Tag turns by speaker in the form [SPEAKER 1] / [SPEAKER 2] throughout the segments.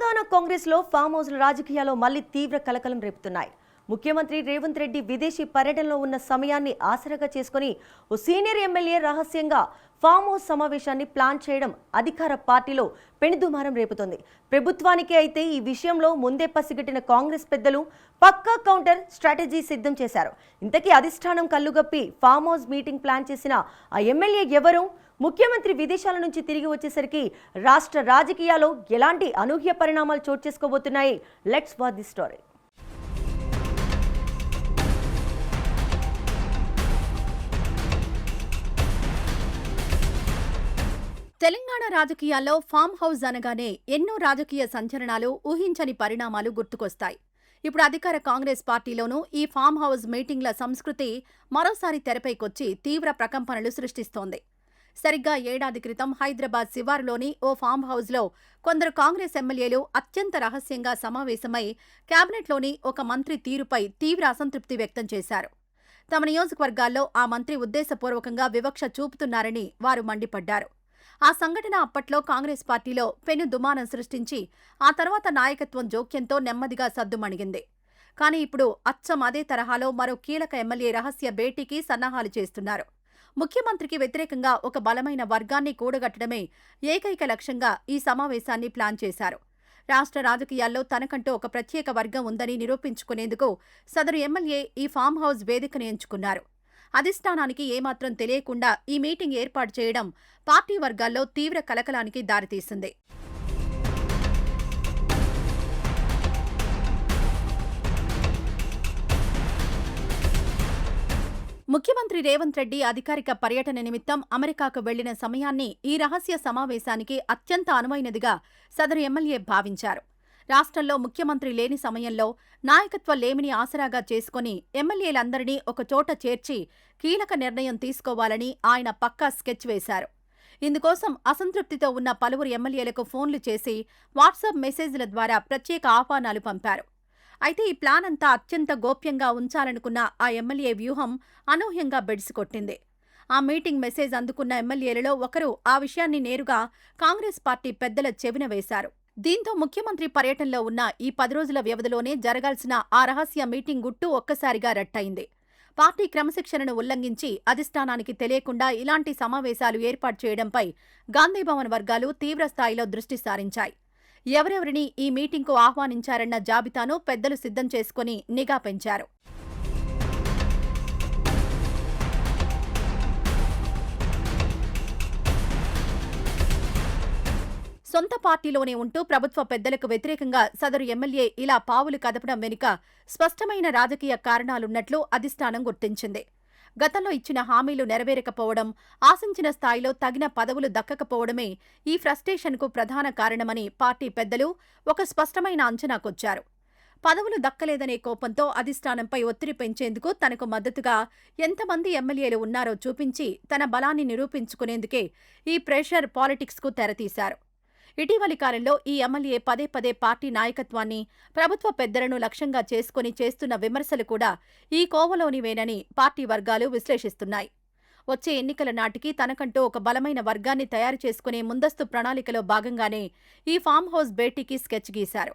[SPEAKER 1] తెలంగాణ కాంగ్రెస్ లో ఫామ్ హౌస్ల రాజకీయాల్లో మళ్లీ తీవ్ర కలకలం రేపుతున్నాయి. ముఖ్యమంత్రి రేవంత్ రెడ్డి విదేశీ పర్యటనలో ఉన్న సమయాన్ని ఆసరాగా చేసుకుని ఓ సీనియర్ ఎమ్మెల్యే రహస్యంగా ఫామ్ హౌస్ సమావేశాన్ని ప్లాన్ చేయడం అధికార పార్టీలో పెనుదుమారం రేపుతోంది. ప్రభుత్వానికి అయితే ఈ విషయంలో ముందే పసిగట్టిన కాంగ్రెస్ పెద్దలు పక్కా కౌంటర్ స్ట్రాటజీ సిద్ధం చేశారు. ఇంతకీ అధిష్టానం కల్లుగప్పి ఫామ్ హౌస్ మీటింగ్ ప్లాన్ చేసిన ఆ ఎమ్మెల్యే ఎవరు? ముఖ్యమంత్రి విదేశాల నుంచి తిరిగి వచ్చేసరికి రాష్ట్ర రాజకీయాల్లో ఎలాంటి అనూహ్య పరిణామాలు చోటు చేసుకోబోతున్నాయి? Let's watch the story.
[SPEAKER 2] Telangana రాజకీయాల్లో ఫామ్ హౌస్ అనగానే ఎన్నో రాజకీయ సంచలనాలు, ఊహించని పరిణామాలు గుర్తుకొస్తాయి. ఇప్పుడు అధికార కాంగ్రెస్ పార్టీలోనూ ఈ ఫామ్ హౌస్ మీటింగ్ల సంస్కృతి మరోసారి తెరపైకొచ్చి తీవ్ర ప్రకంపనలు సృష్టిస్తోంది. సరిగ్గా ఏడాది క్రితం హైదరాబాద్ శివారులోని ఓ ఫామ్ హౌస్లో కొందరు కాంగ్రెస్ ఎమ్మెల్యేలు అత్యంత రహస్యంగా సమావేశమై కేబినెట్లోని ఒక మంత్రి తీరుపై తీవ్ర అసంతృప్తి వ్యక్తం చేశారు. తమ నియోజకవర్గాల్లో ఆ మంత్రి ఉద్దేశపూర్వకంగా వివక్ష చూపుతున్నారని వారు మండిపడ్డారు. ఆ సంఘటన అప్పట్లో కాంగ్రెస్ పార్టీలో పెను దుమానం సృష్టించి ఆ తర్వాత నాయకత్వం జోక్యంతో నెమ్మదిగా సద్దుమణిగింది. కానీ ఇప్పుడు అచ్చం అదే తరహాలో మరో కీలక ఎమ్మెల్యే రహస్య భేటీకి సన్నాహాలు చేస్తున్నారు. ముఖ్యమంత్రికి వ్యతిరేకంగా ఒక బలమైన వర్గాన్ని కూడగట్టడమే ఏకైక లక్ష్యంగా ఈ సమావేశాన్ని ప్లాన్ చేశారు. రాష్ట్ర రాజకీయాల్లో తనకంటూ ఒక ప్రత్యేక వర్గం ఉందని నిరూపించుకునేందుకు సదరు ఎమ్మెల్యే ఈ ఫామ్ హౌస్ వేదికను ఎంచుకున్నారు. అధిష్టానానికి ఏమాత్రం తెలియకుండా ఈ మీటింగ్ ఏర్పాటు చేయడం పార్టీ వర్గాల్లో తీవ్ర కలకలానికి దారితీసింది. ముఖ్యమంత్రి రేవంత్ రెడ్డి అధికారిక పర్యటన నిమిత్తం అమెరికాకు వెళ్లిన సమయాన్ని ఈ రహస్య సమావేశానికి అత్యంత అనువైనదిగా సదరు ఎమ్మెల్యే భావించారు. రాష్ట్రంలో ముఖ్యమంత్రి లేని సమయంలో నాయకత్వ లేమిని ఆసరాగా చేసుకుని ఎమ్మెల్యేలందరినీ ఒకచోట చేర్చి కీలక నిర్ణయం తీసుకోవాలని ఆయన పక్కా స్కెచ్ వేశారు. ఇందుకోసం అసంతృప్తితో ఉన్న పలువురు ఎమ్మెల్యేలకు ఫోన్లు చేసి వాట్సాప్ మెసేజ్ల ద్వారా ప్రత్యేక ఆహ్వానాలు పంపారు. అయితే ఈ ప్లాన్ అంతా అత్యంత గోప్యంగా ఉంచాలనుకున్న ఆ ఎమ్మెల్యే వ్యూహం అనూహ్యంగా బెడిసికొట్టింది. ఆ మీటింగ్ మెసేజ్ అందుకున్న ఎమ్మెల్యేలలో ఒకరు ఆ విషయాన్ని నేరుగా కాంగ్రెస్ పార్టీ పెద్దల చెవిన వేశారు. దీంతో ముఖ్యమంత్రి పర్యటనలో ఉన్న ఈ 10 రోజుల వ్యవధిలోనే జరగాల్సిన ఆ రహస్య మీటింగ్ గుట్టు ఒక్కసారిగా రట్టయింది. పార్టీ క్రమశిక్షణను ఉల్లంఘించి అధిష్టానానికి తెలియకుండా ఇలాంటి సమావేశాలు ఏర్పాటు చేయడంపై గాంధీభవన్ వర్గాలు తీవ్రస్థాయిలో దృష్టి సారించాయి. ఎవరెవరిని ఈ మీటింగ్కు ఆహ్వానించారన్న జాబితాను పెద్దలు సిద్ధం చేసుకుని నిఘా పెంచారు. సొంత పార్టీలోనే ఉంటూ ప్రభుత్వ పెద్దలకు వ్యతిరేకంగా సదరు ఎమ్మెల్యే ఇలా పావులు కదపడం వెనుక స్పష్టమైన రాజకీయ కారణాలున్నట్లు అధిష్టానం గుర్తించింది. గతంలో ఇచ్చిన హామీలు నెరవేరకపోవడం, ఆశించిన స్థాయిలో తగిన పదవులు దక్కకపోవడమే ఈ ఫ్రస్ట్రేషన్కు ప్రధాన కారణమని పార్టీ పెద్దలు ఒక స్పష్టమైన అంచనాకొచ్చారు. పదవులు దక్కలేదనే కోపంతో అధిష్టానంపై ఒత్తిడి పెంచేందుకు తనకు మద్దతుగా ఎంతమంది ఎమ్మెల్యేలు ఉన్నారో చూపించి తన బలాన్ని నిరూపించుకునేందుకే ఈ ప్రెషర్ పాలిటిక్స్కు తెరతీశారు. ఇటీవలి కాలంలో ఈ ఎమ్మెల్యే పదే పదే పార్టీ నాయకత్వాన్ని, ప్రభుత్వ పెద్దలను లక్ష్యంగా చేసుకుని చేస్తున్న విమర్శలు కూడా ఈ కోవలోనివేనని పార్టీ వర్గాలు విశ్లేషిస్తున్నాయి. వచ్చే ఎన్నికల నాటికి తనకంటూ ఒక బలమైన వర్గాన్ని తయారు చేసుకునే ముందస్తు ప్రణాళికలో భాగంగానే ఈ ఫామ్ హౌస్ భేటీకి స్కెచ్ గీశారు.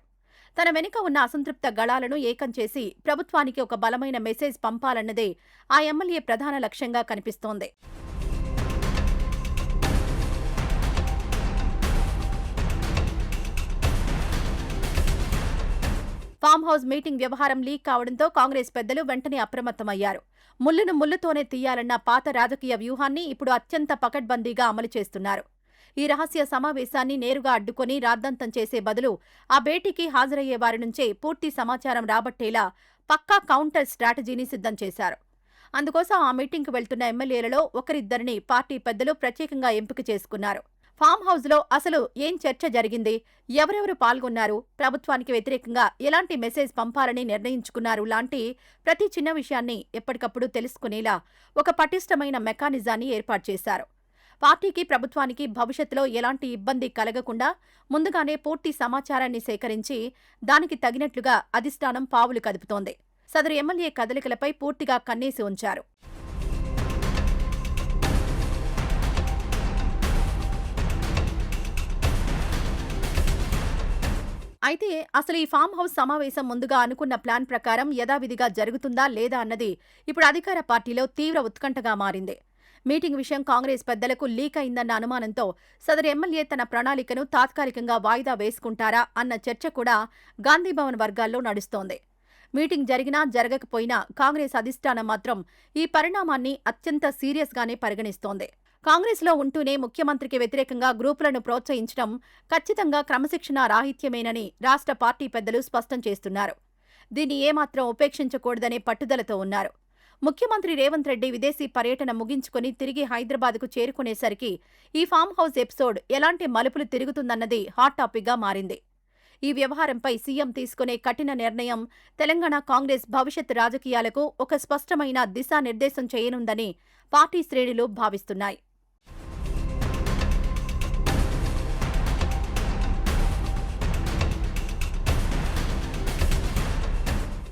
[SPEAKER 2] తన వెనుక ఉన్న అసంతృప్త గళాలను ఏకం చేసి ప్రభుత్వానికి ఒక బలమైన మెసేజ్ పంపాలన్నదే ఆ ఎమ్మెల్యే ప్రధాన లక్ష్యంగా కనిపిస్తోంది. ఫామ్ హౌస్ మీటింగ్ వ్యవహారం లీక్ కావడంతో కాంగ్రెస్ పెద్దలు వెంటనే అప్రమత్తమయ్యారు. ముల్లును ముల్లుతోనే తీయాలన్న పాత రాజకీయ వ్యూహాన్ని ఇప్పుడు అత్యంత పకడ్బందీగా అమలు చేస్తున్నారు. ఈ రహస్య సమావేశాన్ని నేరుగా అడ్డుకొని రాద్ధాంతం చేసే బదులు ఆ భేటీకి హాజరయ్యే వారి నుంచే పూర్తి సమాచారం రాబట్టేలా పక్కా కౌంటర్ స్ట్రాటజీని సిద్ధం చేశారు. అందుకోసం ఆ మీటింగ్కు వెళ్తున్న ఎమ్మెల్యేలలో ఒకరిద్దరిని పార్టీ పెద్దలు ప్రత్యేకంగా ఎంపిక చేసుకున్నారు. ఫామ్ హౌస్లో అసలు ఏం చర్చ జరిగింది, ఎవరెవరు పాల్గొన్నారు, ప్రభుత్వానికి వ్యతిరేకంగా ఎలాంటి మెసేజ్ పంపాలని నిర్ణయించుకున్నారు లాంటి ప్రతి చిన్న విషయాన్ని ఎప్పటికప్పుడు తెలుసుకునేలా ఒక పటిష్టమైన మెకానిజాన్ని ఏర్పాటు చేశారు. పార్టీకి, ప్రభుత్వానికి భవిష్యత్తులో ఎలాంటి ఇబ్బంది కలగకుండా ముందుగానే పూర్తి సమాచారాన్ని సేకరించి దానికి తగినట్లుగా అధిష్టానం పావులు కదుపుతోంది. సదరు ఎమ్మెల్యే కదలికలపై పూర్తిగా కన్నేసి ఉంచారు. అయితే అసలు ఈ ఫామ్ హౌస్ సమావేశం ముందుగా అనుకున్న ప్లాన్ ప్రకారం యథావిధిగా జరుగుతుందా లేదా అన్నది ఇప్పుడు అధికార పార్టీలో తీవ్ర ఉత్కంఠగా మారింది. మీటింగ్ విషయం కాంగ్రెస్ పెద్దలకు లీక్ అయిందన్న అనుమానంతో సదరు ఎమ్మెల్యే తన ప్రణాళికను తాత్కాలికంగా వాయిదా వేసుకుంటారా అన్న చర్చ కూడా గాంధీభవన్ వర్గాల్లో నడుస్తోంది. మీటింగ్ జరిగినా జరగకపోయినా కాంగ్రెస్ అధిష్టానం మాత్రం ఈ పరిణామాన్ని అత్యంత సీరియస్గానే పరిగణిస్తోంది. కాంగ్రెస్లో ఉంటూనే ముఖ్యమంత్రికి వ్యతిరేకంగా గ్రూపులను ప్రోత్సహించడం ఖచ్చితంగా క్రమశిక్షణా రాహిత్యమేనని రాష్ట్ర పార్టీ పెద్దలు స్పష్టం చేస్తున్నారు. దీన్ని ఏమాత్రం ఉపేక్షించకూడదనే పట్టుదలతో ఉన్నారు. ముఖ్యమంత్రి రేవంత్ రెడ్డి విదేశీ పర్యటన ముగించుకుని తిరిగి హైదరాబాద్కు చేరుకునేసరికి ఈ ఫామ్ హౌస్ ఎపిసోడ్ ఎలాంటి మలుపులు తిరుగుతుందన్నది హాట్ టాపిక్గా మారింది. ఈ వ్యవహారంపై సీఎం తీసుకునే కఠిన నిర్ణయం తెలంగాణ కాంగ్రెస్ భవిష్యత్ రాజకీయాలకు ఒక స్పష్టమైన దిశానిర్దేశం చేయనుందని పార్టీ శ్రేణులు భావిస్తున్నాయి.